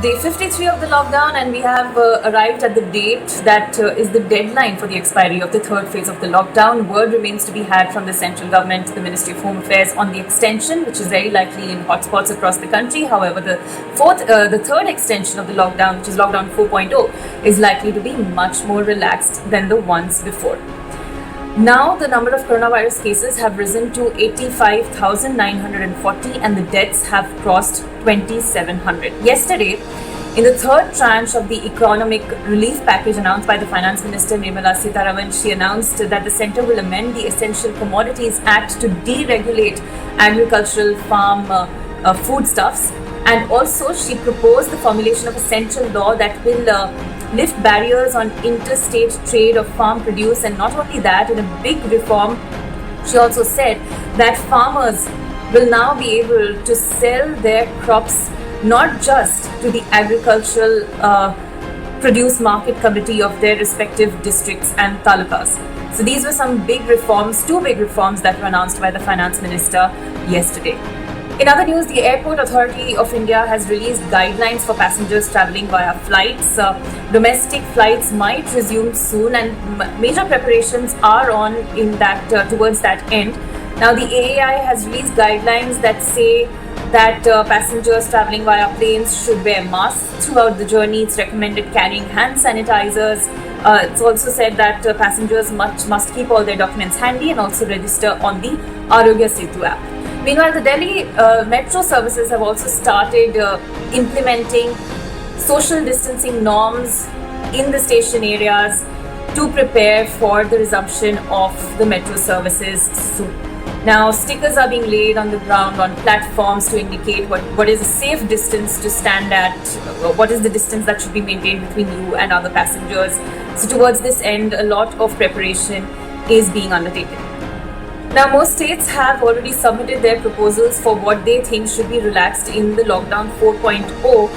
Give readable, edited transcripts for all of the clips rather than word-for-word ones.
day 53 of the lockdown, and we have arrived at the date that is the deadline for the expiry of the third phase of the lockdown. Word remains to be had from the central government, the Ministry of Home Affairs, on the extension, which is very likely in hotspots across the country. However, the third extension of the lockdown, which is lockdown 4.0, is likely to be much more relaxed than the ones before. Now, the number of coronavirus cases have risen to 85,940 and the deaths have crossed 2,700. Yesterday, in the third tranche of the economic relief package announced by the Finance Minister Nirmala Sitharaman, she announced that the centre will amend the Essential Commodities Act to deregulate agricultural farm foodstuffs. And also, she proposed the formulation of a central law that will lift barriers on interstate trade of farm produce. And not only that, in a big reform, she also said that farmers will now be able to sell their crops not just to the agricultural produce market committee of their respective districts and talukas. So these were some big reforms, two big reforms that were announced by the Finance Minister yesterday. In other news, the Airport Authority of India has released guidelines for passengers travelling via flights. Domestic flights might resume soon, and major preparations are on in that towards that end. Now, the AAI has released guidelines that say that passengers travelling via planes should wear masks throughout the journey. It's recommended carrying hand sanitizers. It's also said that passengers must keep all their documents handy and also register on the Arogya Setu app. Meanwhile, the Delhi metro services have also started implementing social distancing norms in the station areas to prepare for the resumption of the metro services soon. Now, stickers are being laid on the ground on platforms to indicate what is a safe distance to stand at, what is the distance that should be maintained between you and other passengers. So towards this end, a lot of preparation is being undertaken. Now, most states have already submitted their proposals for what they think should be relaxed in the lockdown 4.0.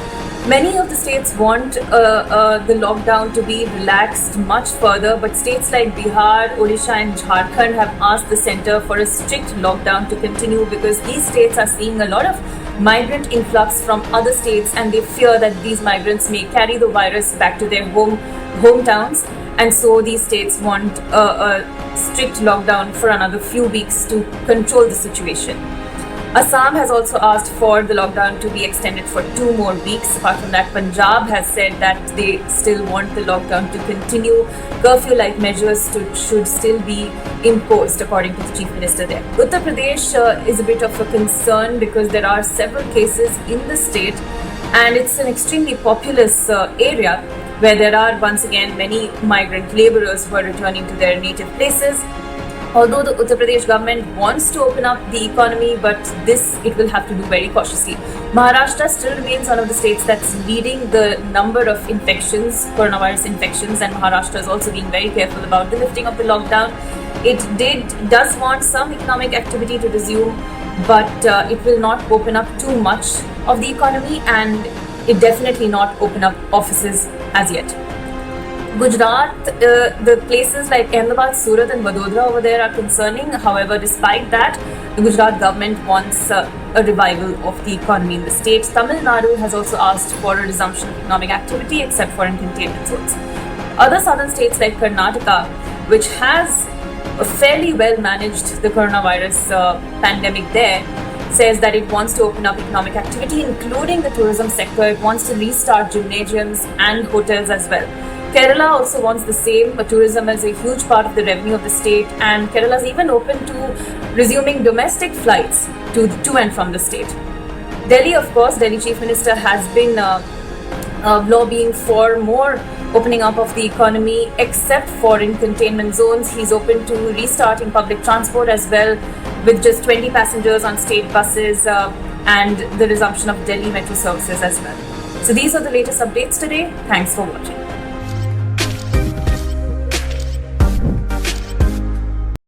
Many of the states want the lockdown to be relaxed much further, but states like Bihar, Odisha and Jharkhand have asked the centre for a strict lockdown to continue because these states are seeing a lot of migrant influx from other states and they fear that these migrants may carry the virus back to their hometowns. And so these states want a strict lockdown for another few weeks to control the situation. Assam has also asked for the lockdown to be extended for 2 more weeks. Apart from that, Punjab has said that they still want the lockdown to continue. Curfew-like measures should still be imposed, according to the Chief Minister there. Uttar Pradesh is a bit of a concern because there are several cases in the state and it's an extremely populous area where there are once again many migrant labourers who are returning to their native places. Although the Uttar Pradesh government wants to open up the economy, but this it will have to do very cautiously. Maharashtra still remains one of the states that's leading the number of infections, coronavirus infections, and Maharashtra is also being very careful about the lifting of the lockdown. It does want some economic activity to resume, but it will not open up too much of the economy and it definitely not open up offices as yet. Gujarat, the places like Ahmedabad, Surat and Vadodara over there are concerning. However, despite that, the Gujarat government wants a revival of the economy in the state. Tamil Nadu has also asked for a resumption of economic activity except for in containment zones. Other southern states like Karnataka, which has fairly well managed the coronavirus pandemic there, says that it wants to open up economic activity, including the tourism sector. It wants to restart gymnasiums and hotels as well. Kerala also wants the same, but tourism is a huge part of the revenue of the state, and Kerala is even open to resuming domestic flights to and from the state. Delhi, of course, Delhi Chief Minister has been lobbying for more opening up of the economy, except for in containment zones. He's open to restarting public transport as well, with just 20 passengers on state buses and the resumption of Delhi metro services as well. So these are the latest updates today. Thanks for watching.